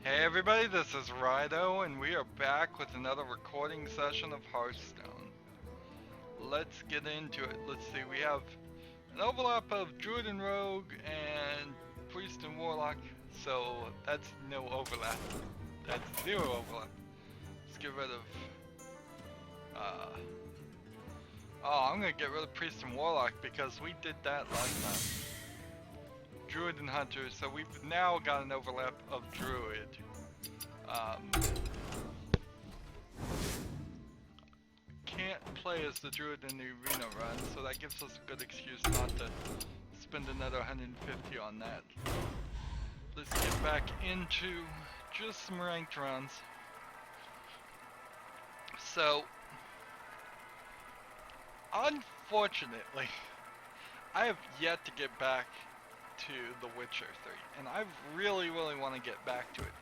Hey everybody, this is Rydo, and we are back with another recording session of Hearthstone. Let's get into it. Let's see, we have an overlap of Druid and Rogue and Priest and Warlock, so that's no overlap. That's zero overlap. Let's get rid of... I'm gonna get rid of Priest and Warlock because we did that last time. Druid and Hunter, so we've now got an overlap of Druid. Can't play as the Druid in the arena run, so that gives us a good excuse not to spend another 150 on that. Let's get back into just some ranked runs. So, unfortunately, I have yet to get back to The Witcher 3, and I really want to get back to it.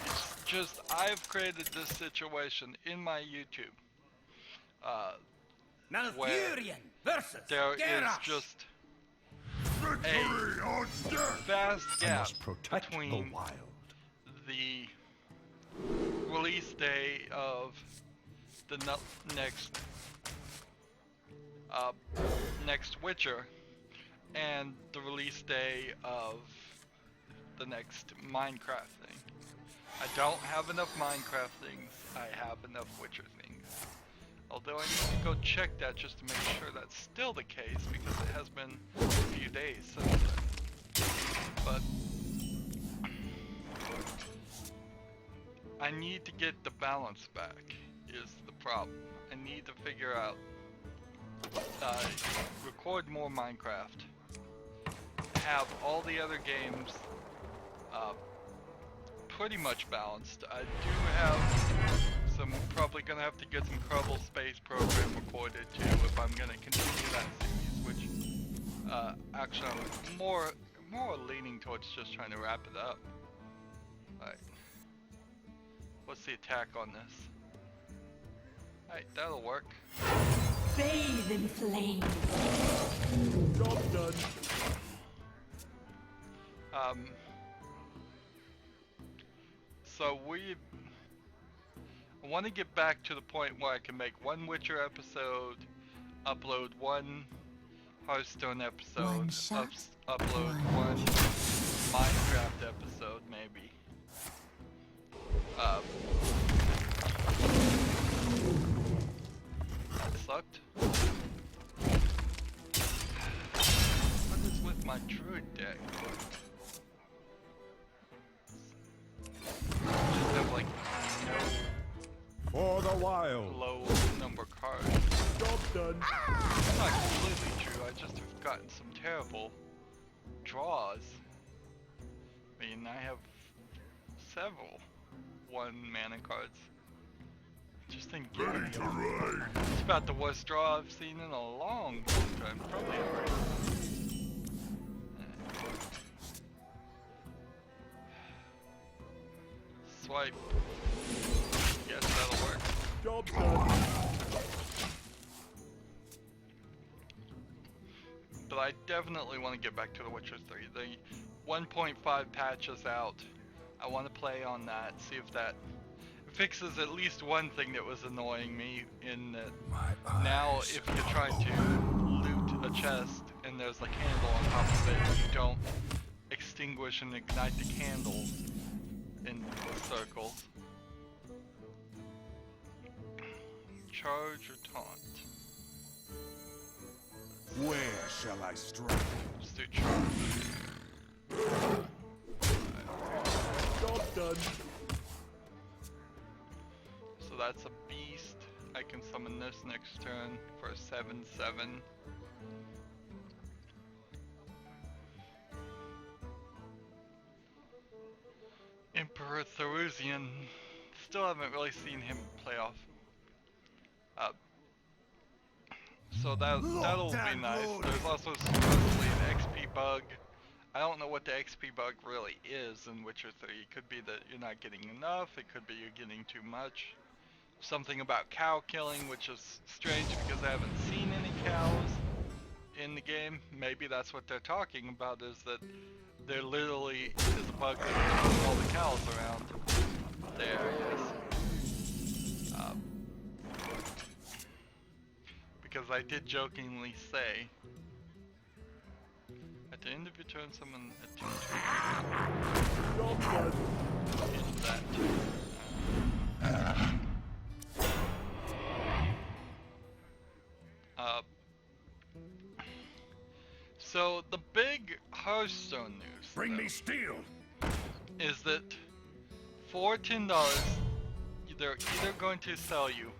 It's just, I've created this situation in my YouTube, where there is just a vast gap between the release day of the next Witcher and the release day of the next Minecraft thing. I don't have enough Minecraft things, I have enough Witcher things. Although I need to go check that just to make sure that's still the case, because it has been a few days since then. But I need to get the balance back, is the problem. I need to figure out, record more Minecraft, have all the other games pretty much balanced. I do have some, probably gonna have to get some Kerbal Space Program recorded too if I'm gonna continue that series, which actually I'm more leaning towards just trying to wrap it up. Alright. What's the attack on this? Alright, that'll work. Bathe in flames. Job done. So I want to get back to the point where I can make one Witcher episode, upload one Hearthstone episode, upload one Minecraft episode, maybe. That sucked. What is with my Druid deck? Just have like no For the wild. low number cards. Job done. That's not completely true, I just have gotten some terrible draws. I mean, I have several 1 mana cards. Just think, it's about the worst draw I've seen in a long time, probably ever. Swipe. Yes, that'll work. Job done. But I definitely want to get back to The Witcher 3. The 1.5 patch is out. I want to play on that, see if that fixes at least one thing that was annoying me, in that now if you're trying to loot a chest and there's a candle on top of it, you don't extinguish and ignite the candle in circles. Charge or taunt? Where shall I strike? Let's do charge. Job done. So that's a beast. I can summon this next turn for a 7/7. Emperor Therusian. Still haven't really seen him play off. So that'll be nice. There's also supposedly an XP bug. I don't know what the XP bug really is in Witcher 3. It could be that you're not getting enough, it could be you're getting too much. Something about cow killing, which is strange because I haven't seen any cows in the game. Maybe that's what they're talking about, is that there literally is a bug that kills all the cows around. there, yes. Because I did jokingly say, at the end of your turn, summon a team Job done. in that. So the big Hearthstone news Bring me steel. is that for $10, they're either going to sell you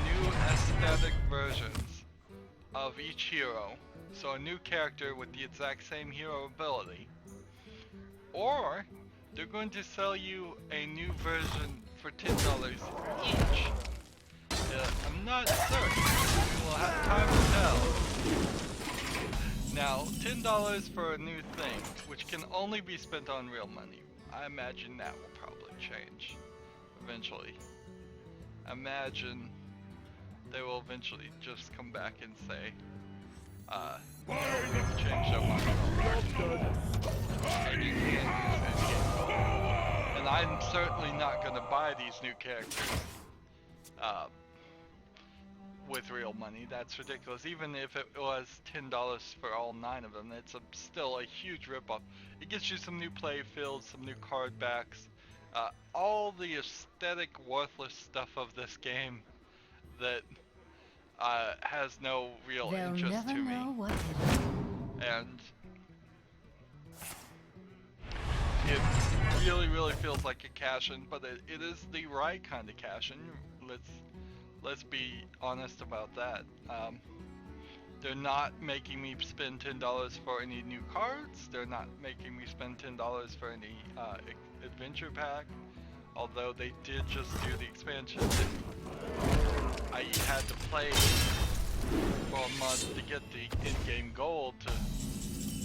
new aesthetic versions of each hero, so a new character with the exact same hero ability, or they're going to sell you a new version for $10 each. I'm not certain. We will have time to tell. Now, $10 for a new thing, which can only be spent on real money. I imagine that will probably change eventually. Imagine they will eventually just come back and say, we've changed our mind. And you can't use in-game gold. And I'm certainly not going to buy these new characters with real money. That's ridiculous. Even if it was $10 for all 9 of them, it's still a huge ripoff. It gets you some new play fields, some new card backs, all the aesthetic worthless stuff of this game that has no real They'll interest never to me. know what hit 'em. And it really feels like a cash-in, but it is the right kind of cash-in. Let's be honest about that. They're not making me spend $10 for any new cards. They're not making me spend $10 for any adventure pack. Although they did just do the expansion. I had to play for a month to get the in-game gold to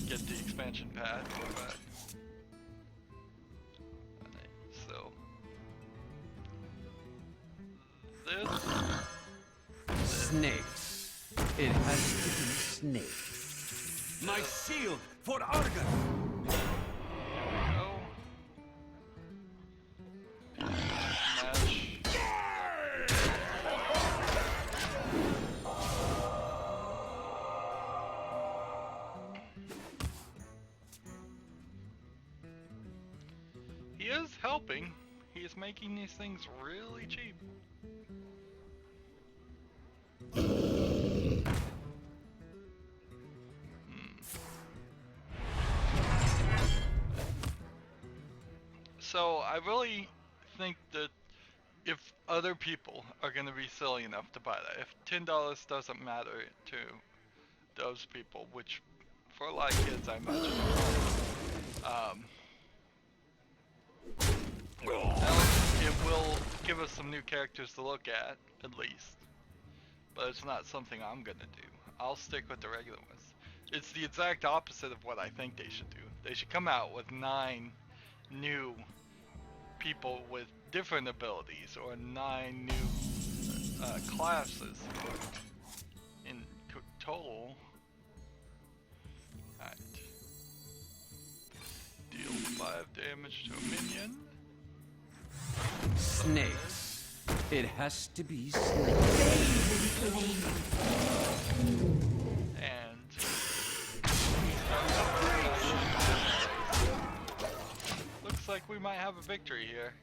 get the expansion pack. But so this Snakes. It has to be snakes. My shield for Argon. There we go. Smash. He is helping. He is making these things really cheap. So I really think that if other people are going to be silly enough to buy that, if $10 doesn't matter to those people, which for a lot of kids I imagine it will give us some new characters to look at least. But it's not something I'm going to do. I'll stick with the regular ones. It's the exact opposite of what I think they should do. They should come out with 9 new people with different abilities, or 9 new classes in total. Alright. Deal 5 damage to a minion. Snakes. It has to be snakes. And looks like we might have a victory here.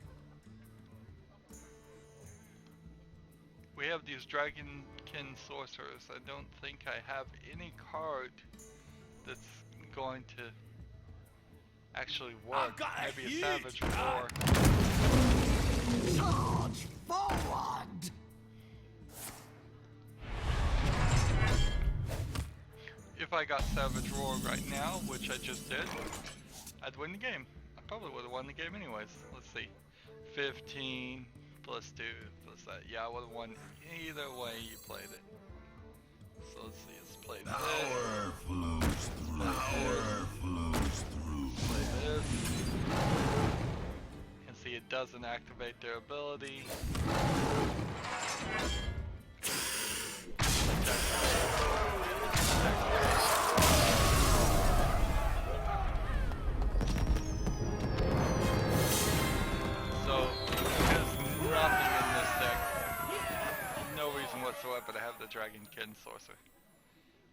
We have these Dragonkin sorcerers. I don't think I have any card that's going to actually work. Maybe a Savage War. Charge forward. If I got Savage Roar right now, which I just did, I'd win the game. I probably would have won the game anyways. Let's see. 15 plus 2 plus that. Yeah, I would have won either way you played it. So let's see. Let's play this. Power flows through. Power flows through. Play this. You can see it doesn't activate their ability. So the Dragonkin Sorcerer.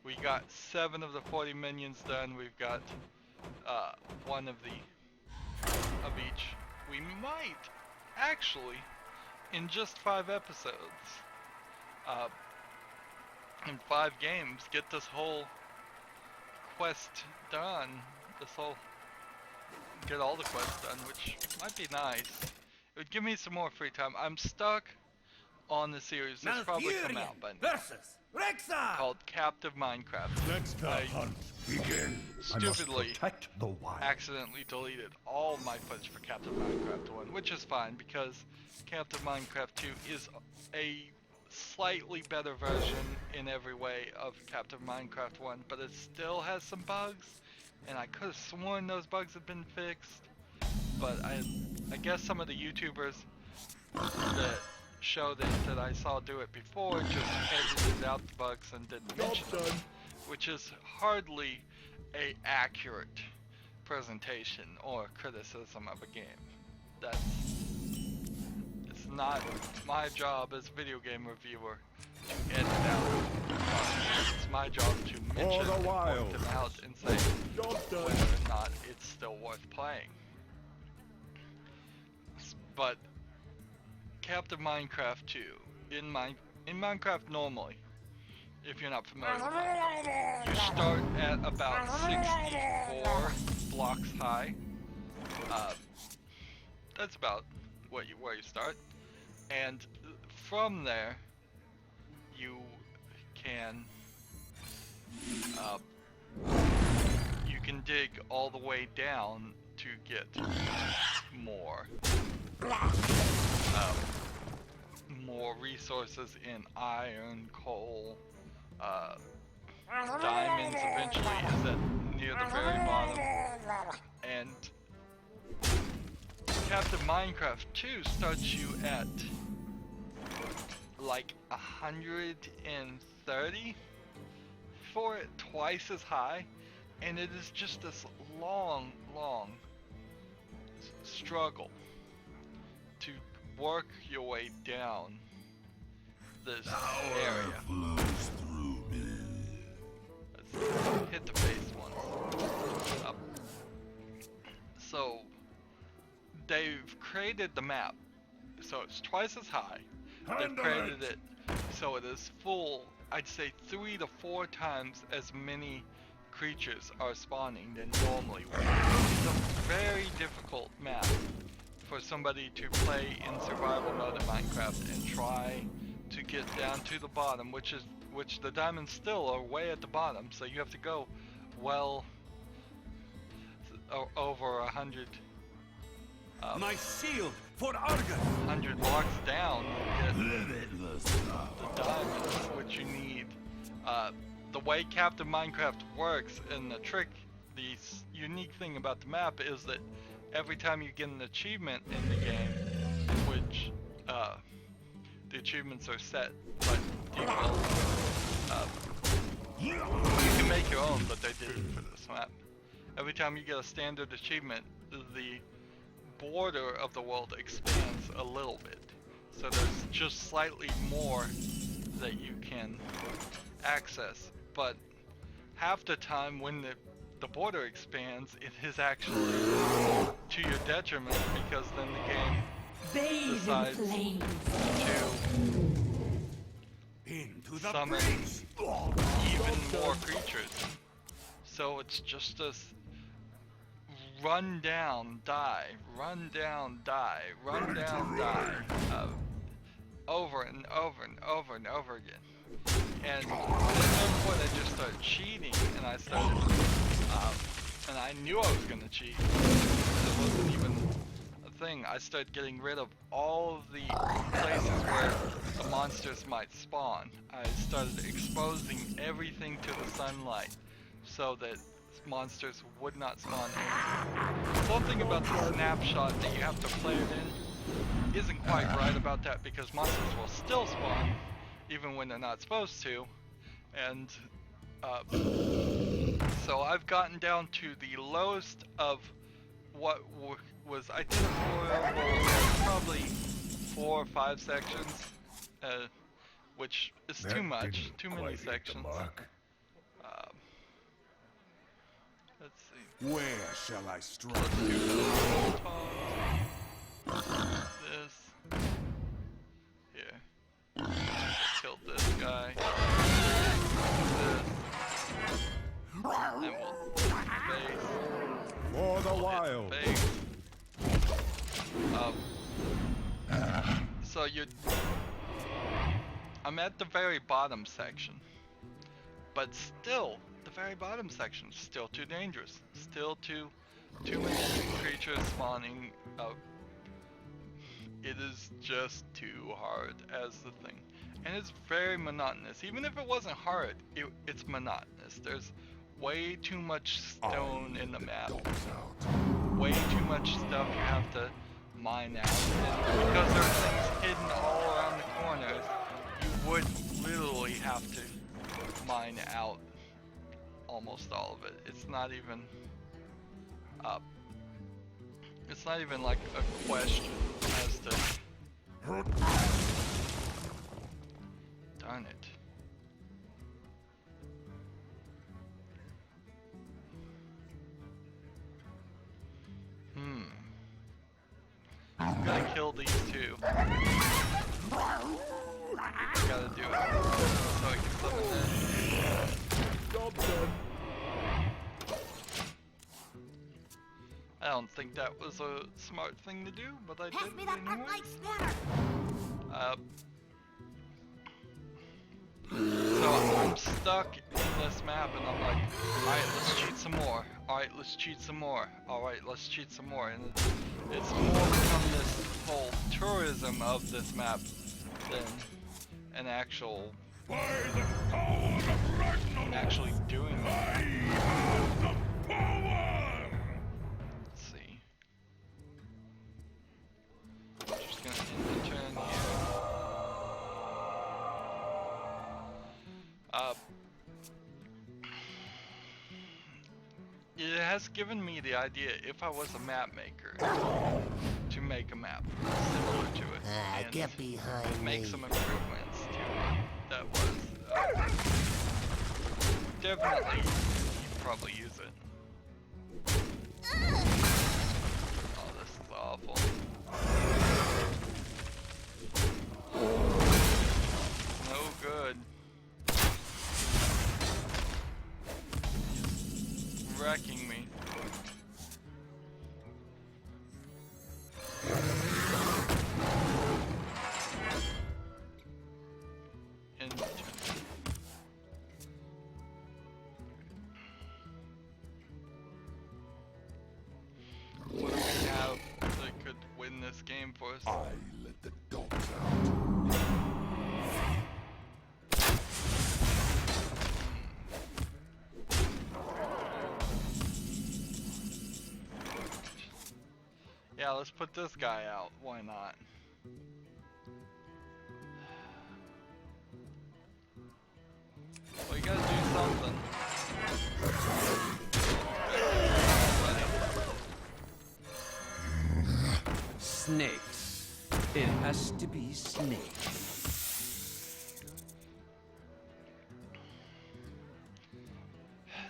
We got 7 of the 40 minions done. We've got 1 of each. We might actually, in just 5 episodes, in 5 games, get this whole quest done. Get all the quests done, which might be nice. It would give me some more free time. I'm stuck on the series that's probably come out by now, called Captive Minecraft. Let the hunt begin. Stupidly Protect the wild. accidentally deleted all my footage for Captive Minecraft 1, which is fine because Captive Minecraft 2 is a slightly better version in every way of Captive Minecraft 1, but it still has some bugs, and I could have sworn those bugs have been fixed, but I guess some of the YouTubers that showed it that I saw do it before just edited out the bugs and didn't mention them, which is hardly a accurate presentation or criticism of a game. It's not my job as a video game reviewer to edit out bugs. It's my job to mention and point them out and say whether or not it's still worth playing. But Captive Minecraft 2, in Minecraft normally, if you're not familiar with Minecraft, you start at about 64 blocks high. That's about where you start, and from there you can dig all the way down to get more more resources in iron, coal, diamonds eventually is at near the very bottom, and Captive Minecraft 2 starts you at like 130 for it, twice as high, and it is just this long struggle to work your way down this area. Flows through me. Let's hit the base once. Up. So they've created the map so it's twice as high. They've created it so it is full. I'd say 3 to 4 times as many creatures are spawning than normally would. It's a very difficult map for somebody to play in survival mode in Minecraft and try to get down to the bottom, which the diamonds still are way at the bottom, so you have to go well over 100 My shield for Argon. 100 blocks down to get the diamonds, which you need. The way Captive Minecraft works, and the unique thing about the map is that every time you get an achievement in the game, which the achievements are set by default, you can make your own, but they did it for this map. Every time you get a standard achievement, the border of the world expands a little bit, so there's just slightly more that you can access, but half the time when the border expands, it is actually to your detriment, because then the game decides to summon even more creatures. So it's just this run down, die, run down, die, run down, die, over and over and over and over again. And at some point I just started cheating, and I started, and I knew I was gonna cheat. It wasn't even a thing. I started getting rid of all of the places where the monsters might spawn. I started exposing everything to the sunlight so that monsters would not spawn anywhere. Something about the snapshot that you have to play it in isn't quite right about that, because monsters will still spawn even when they're not supposed to, and so I've gotten down to the lowest of what was identifiable as probably 4 or 5 sections which is That too much, didn't too many quite hit the sections. mark. Let's see. Where shall I strike? Let's do this. Here. Killed this guy. This. And we'll face. For the Hit wild. face. So I'm at the very bottom section, but still, the very bottom section is still too dangerous. Still too many creatures spawning. It is just too hard as the thing, and it's very monotonous. Even if it wasn't hard, it's monotonous. There's way too much stone in the map. Way too much stuff you have to mine out, and because there are things hidden all around the corners, you would literally have to mine out almost all of it. It's not even like a question as to darn it. I'm gonna kill these two. I gotta do it so I can summon this. Job done. I don't think that was a smart thing to do, but I Pass did me that anyway. arc light spanner. So I'm stuck in this map and I'm like, alright, let's cheat some more. Alright, let's cheat some more. Alright, let's cheat some more. And it's more become this whole tourism of this map than an actual actually doing it. Let's see. Just gonna end the turn here. It has given me the idea, if I was a map maker, to make a map similar to it and Get behind make me. some improvements to it. That was definitely you'd probably use it. Oh, this is awful. No good. Wrecking me. What do we have that could win this game for us? I let the dogs out. Yeah, let's put this guy out. Why not? Well, you gotta do something. Snakes. It has to be snakes.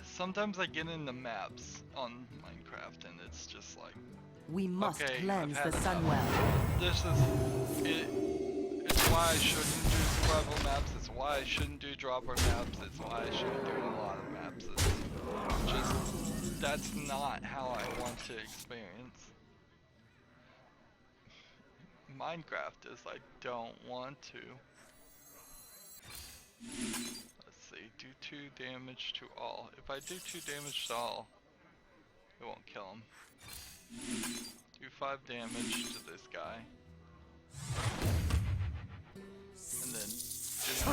Sometimes I get into maps on Minecraft and it's just like, We must okay, cleanse I've the had sun enough. well. This is it's why I shouldn't do survival maps. It's why I shouldn't do dropper maps. It's why I shouldn't do a lot of maps. It's just that's not how I want to experience Minecraft. Is I don't want to. Let's see. Do 2 damage to all. If I do 2 damage to all, it won't kill him. Do 5 damage to this guy. And then just this.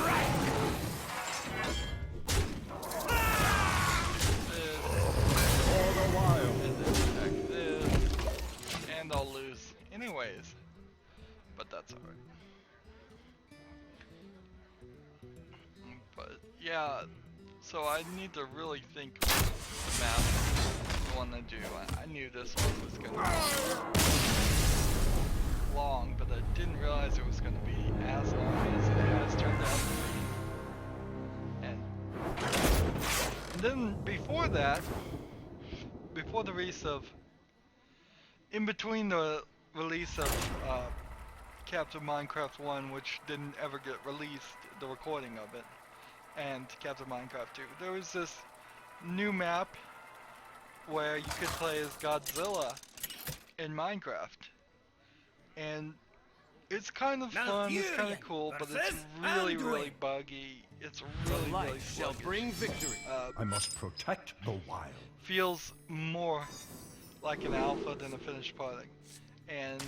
For the wild. And then attack this. And I'll lose anyways. But that's alright. But yeah, so I need to really think the map I want to do. I knew this one was going to be long, but I didn't realize it was going to be as long as it has turned out. And then before that, before the release of, in between the release of Captain Minecraft 1, which didn't ever get released, the recording of it, and Captain Minecraft 2, there was this new map where you could play as Godzilla in Minecraft. And it's kind of fun, it's kind of cool, but it's really, really buggy. It's really, really Light shall sluggish. bring victory. I must protect the wild. Feels more like an alpha than a finished product. And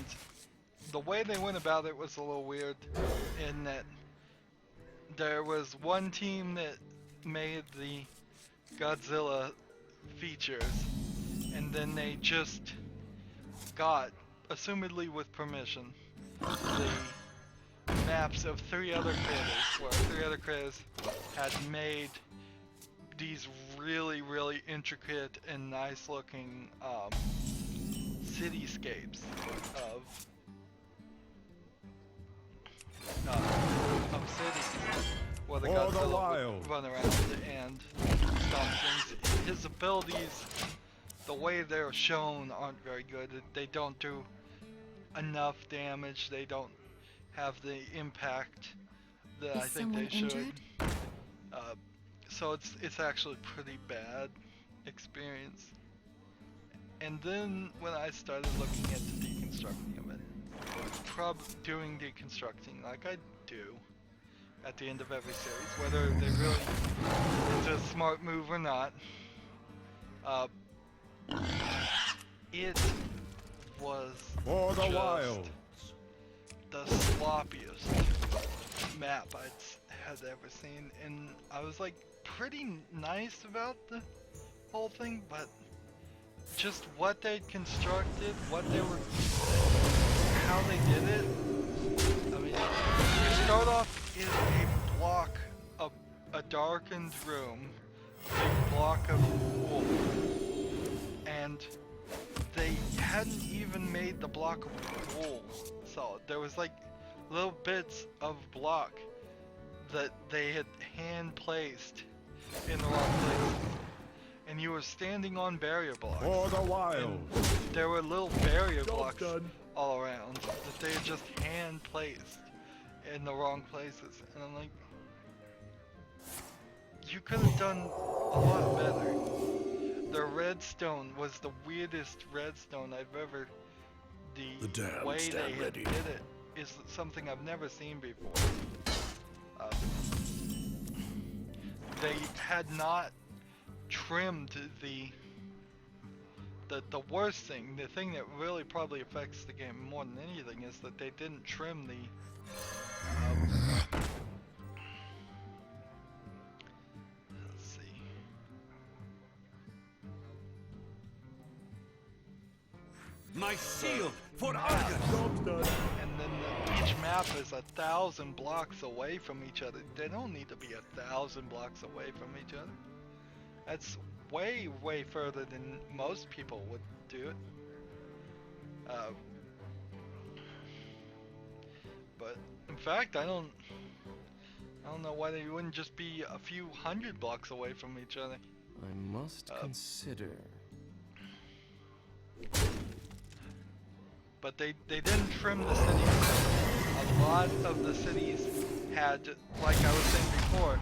the way they went about it was a little weird in that there was one team that made the Godzilla features, and then they just got, assumedly with permission, the maps of 3 other creators, where 3 other creators had made these really, really intricate and nice looking cityscapes of cities where the Godzilla would run around and stomp things. His abilities, the way they're shown, aren't very good. They don't do enough damage. They don't have the impact that I think they should. So it's actually pretty bad experience. And then when I started looking at the deconstructing of it, doing deconstructing like I do at the end of every series, whether they really it's a smart move or not, it was For the just wild. the sloppiest map had ever seen, and I was like pretty nice about the whole thing, but just what they constructed, how they did it. I mean, you start off in a block of a darkened room, a big block of wool, and they hadn't even made the block of wool solid. There was like little bits of block that they had hand placed in the wrong place, and you were standing on barrier blocks. For the wild. And there were little barrier blocks all around that they had just hand placed in the wrong places, and I'm like, you could have done a lot better. The redstone was the weirdest redstone I've ever. The damned way stand they had ready. did it is something I've never seen before. They had not trimmed the worst thing, the thing that really probably affects the game more than anything, is that they didn't trim the let's see. My shield for Argus. And then each map is 1,000 blocks away from each other. They don't need to be 1,000 blocks away from each other. That's way, way further than most people would do it. But in fact, I don't know why they wouldn't just be a few hundred blocks away from each other. I must consider. But they didn't trim the cities. A lot of the cities had, like I was saying before,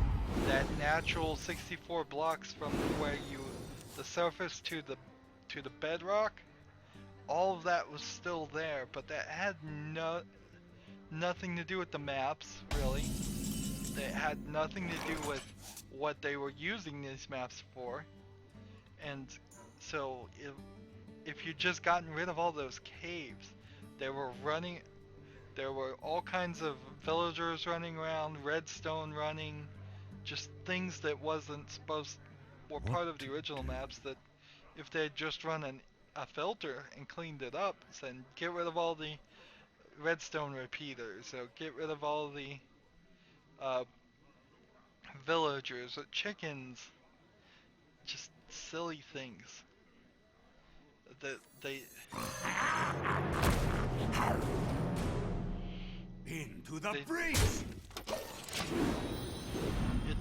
that natural 64 blocks from where the surface to the bedrock. All of that was still there, but that had nothing to do with the maps, really. It had nothing to do with what they were using these maps for. And so if you just gotten rid of all those caves, there were all kinds of villagers running around, redstone running, just things that were part of the original maps, that if they had just run a filter and cleaned it up, then get rid of all the redstone repeaters, so get rid of all the villagers, chickens, just silly things that they Into the breach.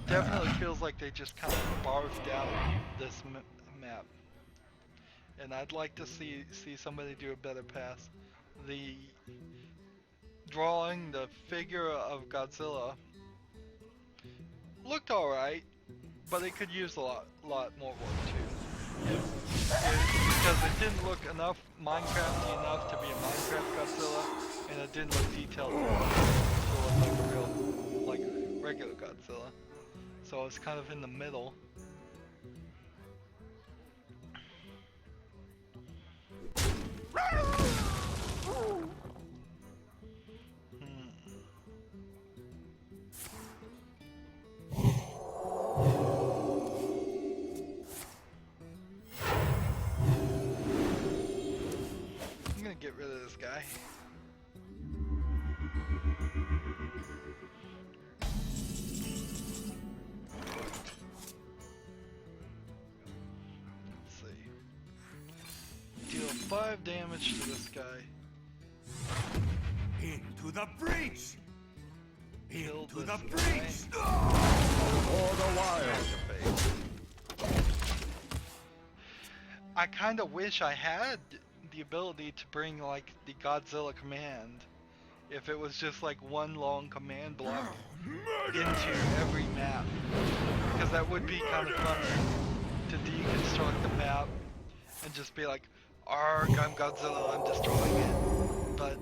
definitely feels like they just kind of barfed out this map. And I'd like to see somebody do a better pass. The drawing the figure of Godzilla looked alright, but it could use a lot more work too. Because it didn't look enough Minecrafty enough to be a Minecraft Godzilla, and it didn't look detailed enough to look like a real, like regular Godzilla. So it's kind of in the middle. I'm gonna get rid of this guy. Let's see. Deal 5 damage to this guy. Into the breach! Kill Into this the guy. breach! For the wild. I kind of wish I had the ability to bring like the Godzilla command. If it was just like one long command block into every map. Because that would be kind of fun to deconstruct the map and just be like, arg, I'm Godzilla, I'm destroying it. But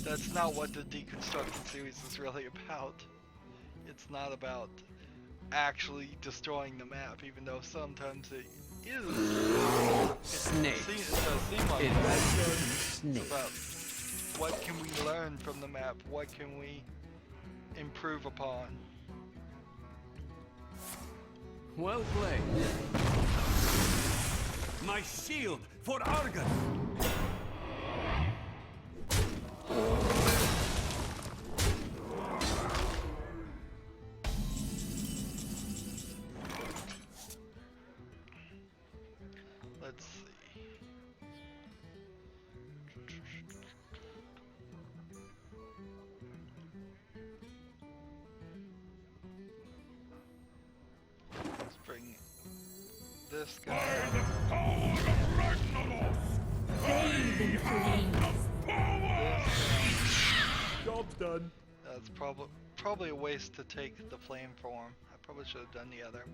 that's not what the deconstructed series is really about. It's not about actually destroying the map, even though sometimes it is. Snake. It does seem like It that. has to be It's snake. about what can we learn from the map, what can we improve upon. Well played. My shield for Argon! Let's see. Let's bring this guy. Bathe in flames. Job's done. That's probably a waste to take the flame form. I probably should have done the other.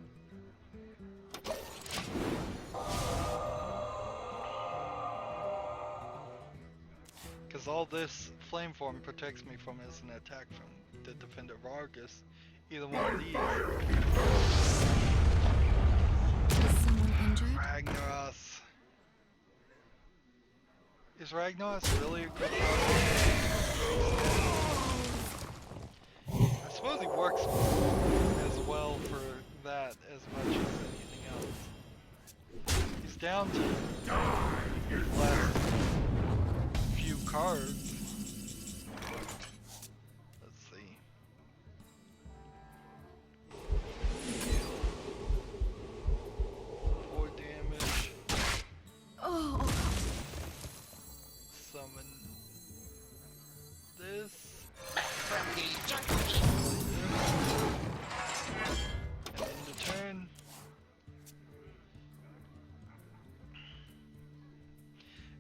Because all this flame form protects me from is an attack from the defender Vargas. Either one of these. Is someone injured? Ragnaros. Is Ragnaros really a good target? I suppose he works as well for that as much as anything else. He's down to last few cards. Let's see. 4 damage. Oh, Summon this. And end the turn.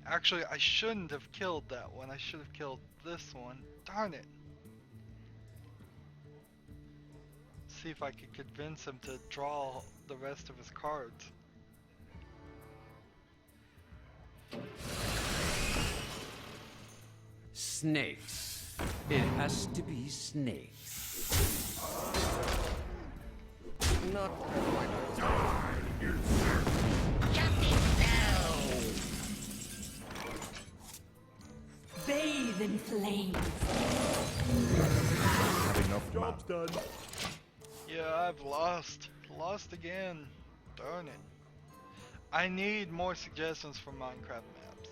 Actually, I shouldn't have killed that one. I should have killed this one. Darn it. See if I could convince him to draw the rest of his cards. Snakes. It has to be snakes. Not bathe in flames. Had enough job's done. Yeah, I've lost. Lost again. Darn it. I need more suggestions for Minecraft maps.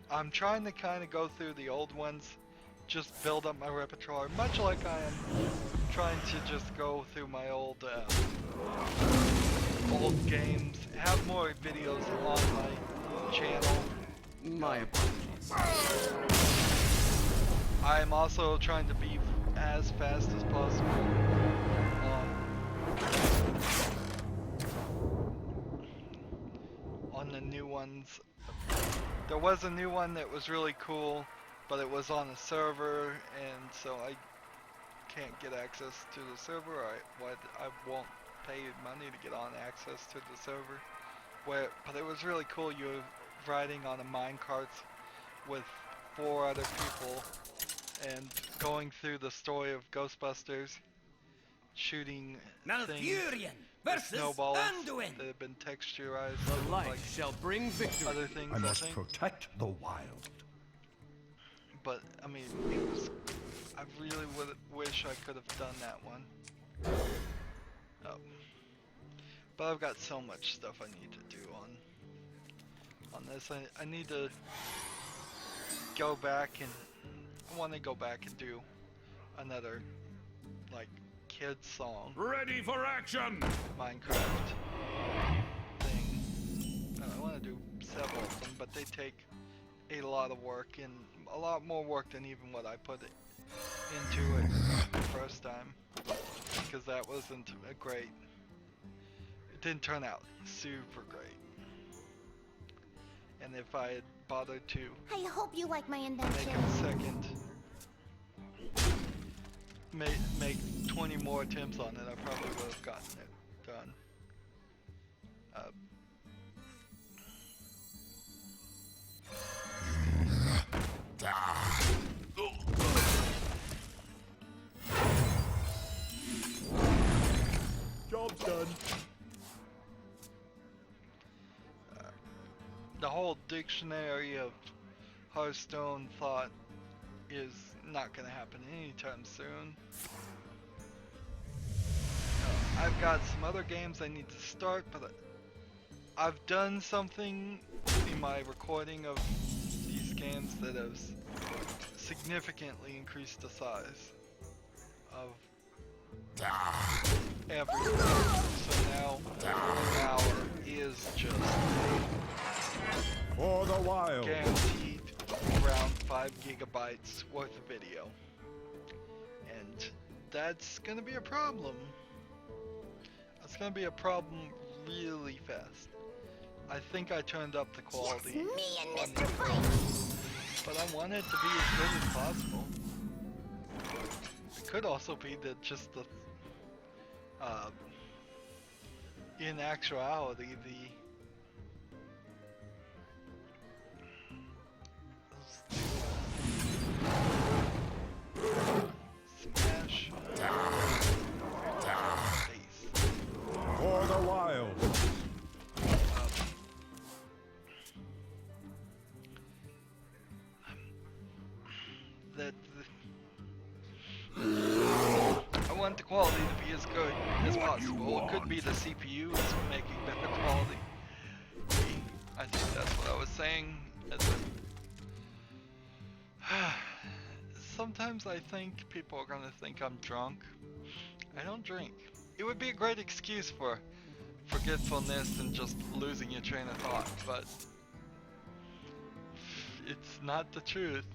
I'm trying to kind of go through the old ones, just build up my repertoire, much like I am trying to just go through my old games, have more videos on my channel. my apologies. I'm also trying to be as fast as possible on On the new ones, there was a new one that was really cool, but it was on a server, and so I can't get access to the server. I won't pay money to get on access to the server. But it was really cool. You were riding on a minecart with 4 other people and going through the story of Ghostbusters, shooting things Malfurion with versus snowballs Anduin. that have been texturized, The light like shall bring victory. other things. I I must think. protect the wild. But I mean, it was. I really wish I could have done that one. Oh. But I've got so much stuff I need to do on this. I need to go back and I want to go back and do another like kids song Ready for action! Minecraft thing. I want to do several of them, but they take a lot of work and a lot more work than even what I put into it the first time, because that wasn't a great. It didn't turn out super great. And if I had bothered to I hope you like my make invention. a second, make 20 more attempts on it, I probably would have gotten it done. Job's done. The whole dictionary of Hearthstone thought is not going to happen anytime soon. I've got some other games I need to start, but I've done something in my recording of these games that has significantly increased the size of everything. So now 1 hour is just For the wild. guaranteed around 5 gigabytes worth of video. And that's gonna be a problem. That's gonna be a problem really fast. I think I turned up the quality, Yes, me and on Mr. the- Fight. but I want it to be as good as possible. It could also be that just the, in actuality, smash face. For the wild. That I want the quality to be as good as possible. It could be the CPU is making better quality. I think that's what I was saying. Sometimes I think people are gonna think I'm drunk. I don't drink. It would be a great excuse for forgetfulness and just losing your train of thought, but it's not the truth.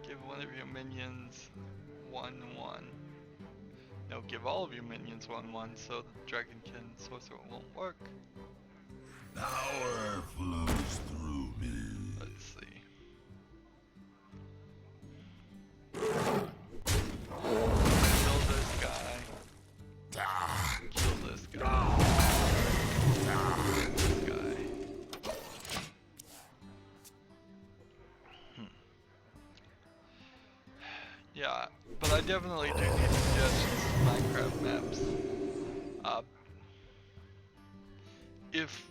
Give one of your minions 1/1. No, give all of your minions 1/1 so the Dragonkin sorcerer won't work. Power flows through me. Let's see. Kill this guy. Kill this guy. This guy. Yeah, but I definitely do need suggestions for Minecraft maps. If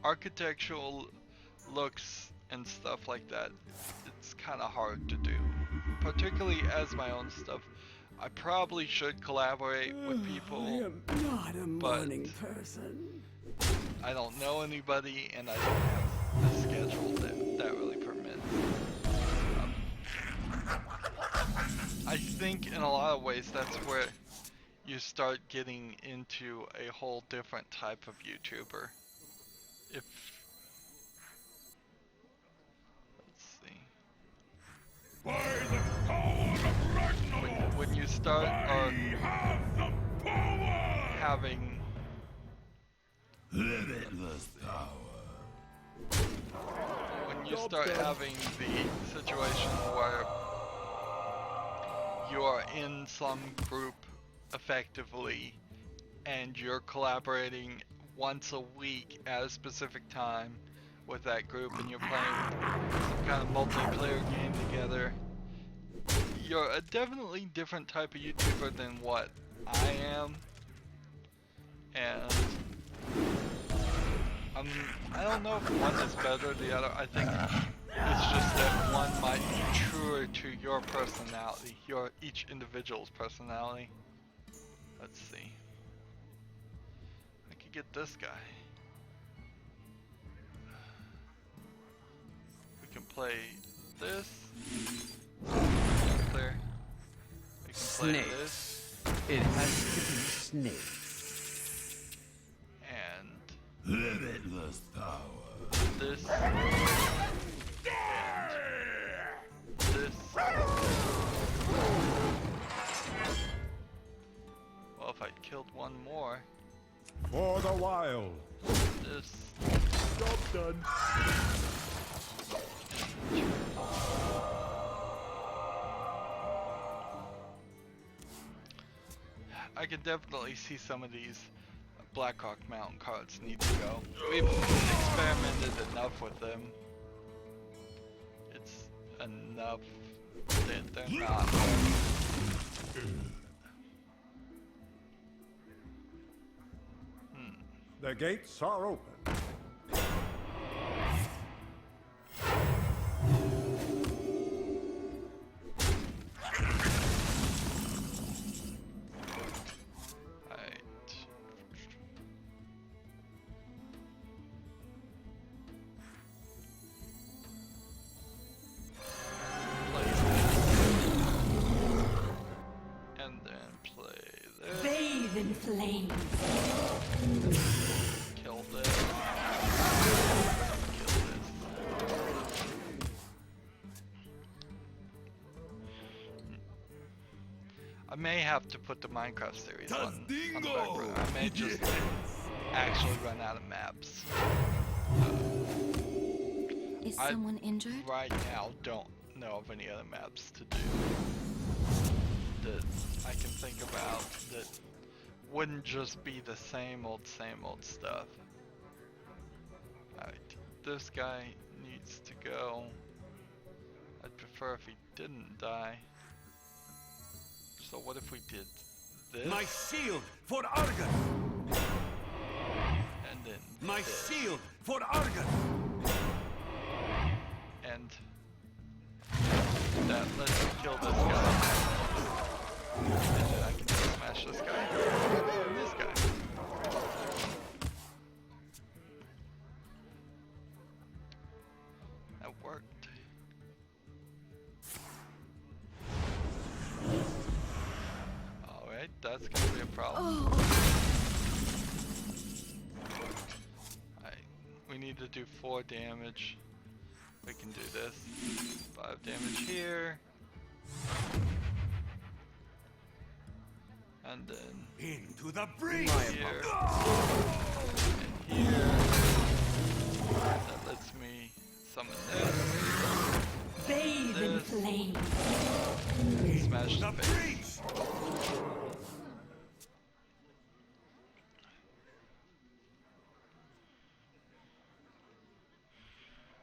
architectural looks and stuff like that, it's kind of hard to do, particularly as my own stuff. I probably should collaborate with people. I am not a morning person. I don't know anybody, and I don't have a schedule that really permits. I think in a lot of ways that's where you start getting into a whole different type of YouTuber. If let's see. By the power of Rydo. having Limitless power. when you start having the situation where you are in some group effectively and you're collaborating once a week at a specific time with that group and you're playing some kind of multiplayer game together, you're a definitely different type of YouTuber than what I am. And I don't know if one is better than the other. I think it's just that one might be truer to your personality, each individual's personality. Let's see. I could get this guy. We can play this. Clear. We can play this. It has to be snakes. And Limitless power. this. And this. Well, if I'd killed one more. For the wild. This. Job done. I can definitely see some of these Blackhawk Mountain cards need to go. We've experimented enough with them. It's enough that they're not. The gates are open. And then play this. Bathe in flames. Kill this. Kill this. I may have to put the Minecraft series on the back burner. I may just actually run out of maps. Is I- someone injured? Right now, don't know of any other maps to do that I can think about that wouldn't just be the same old stuff. Alright, this guy needs to go. I'd prefer if he didn't die. So what if we did this? My shield for Argon! And then My this. shield for Argon! And that lets me kill this guy. And then I can just smash this guy. And this guy. That worked. Alright, that's gonna be a problem. Alright, we need to do 4 damage. We can do this. 5 damage here. And then Into the breach! here. And here. That lets me summon this. Bathe in This. flames. Smash The the face. breach!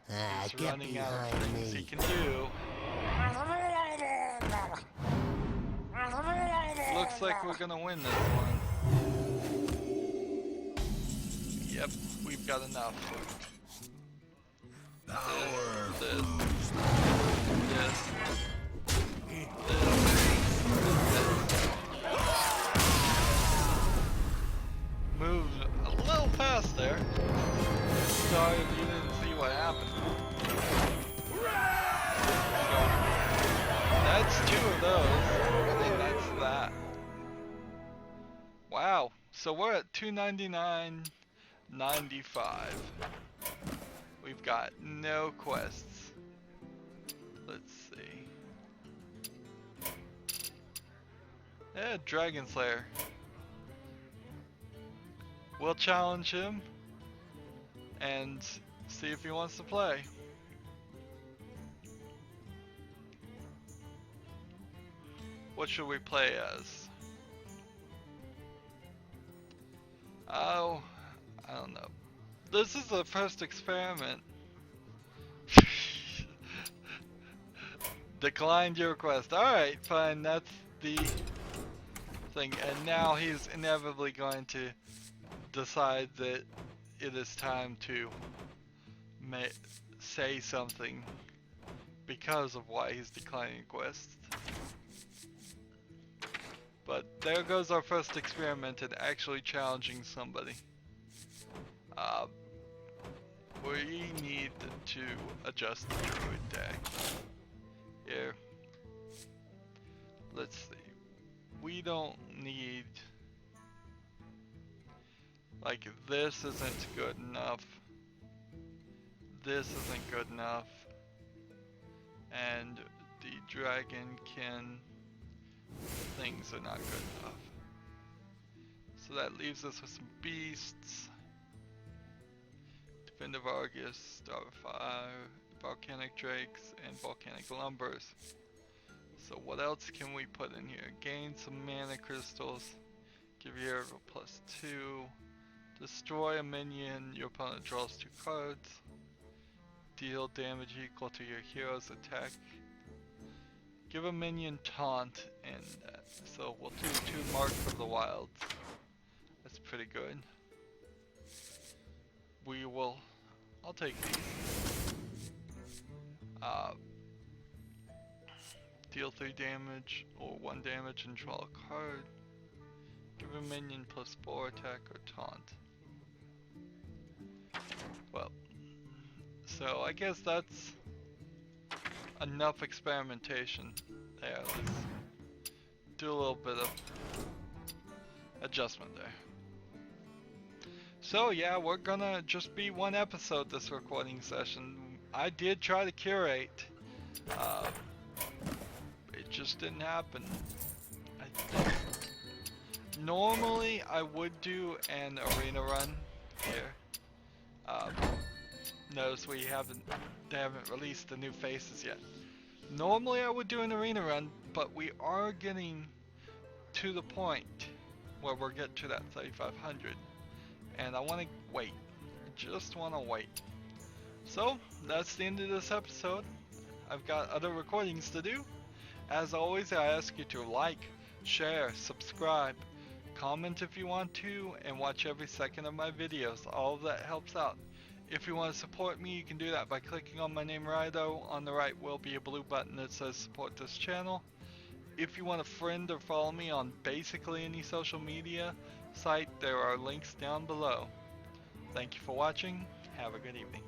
He's running out of things he can do. Looks like we're gonna win this one. Yep, we've got enough. This. Moved a little fast there. Sorry if you didn't see what happened. That's 2 of those. I think that's that. Wow. So we're at 299.95. We've got no quests. Let's see. Yeah, Dragon Slayer. we'll challenge him and see if he wants to play. What should we play as? Oh, I don't know. This is the first experiment. Declined your request. Alright, fine, that's the thing. And now he's inevitably going to decide that it is time to say something because of why he's declining requests. But there goes our first experiment in actually challenging somebody. We need to adjust the druid deck. Here. Let's see. We don't need... Like, this isn't good enough. This isn't good enough. And the dragonkin things are not good enough. So that leaves us with some beasts. Defender Argus, Star of Fire, Volcanic Drakes, and Volcanic Lumbers. So what else can we put in here? Gain some mana crystals. Give your hero +2. Destroy a minion. Your opponent draws 2 cards. Deal damage equal to your hero's attack. Give a minion taunt, and so we'll do 2 Marks of the Wilds. That's pretty good. We will... I'll take these. Deal 3 damage or 1 damage and draw a card. Give a minion +4 attack or taunt. Well, so I guess that's enough experimentation there. Let's do a little bit of adjustment there. So yeah, we're gonna just be 1 episode this recording session. I did try to curate. It just didn't happen. I think normally I would do an arena run here. Notice they haven't released the new faces yet. Normally I would do an arena run, but we are getting to the point where we're getting to that 3500. And I want to wait. I just want to wait. So, that's the end of this episode. I've got other recordings to do. As always, I ask you to like, share, subscribe, comment if you want to, and watch every second of my videos. All of that helps out. If you want to support me, you can do that by clicking on my name, Rydo. On the right will be a blue button that says support this channel. If you want to friend or follow me on basically any social media site, there are links down below. Thank you for watching. Have a good evening.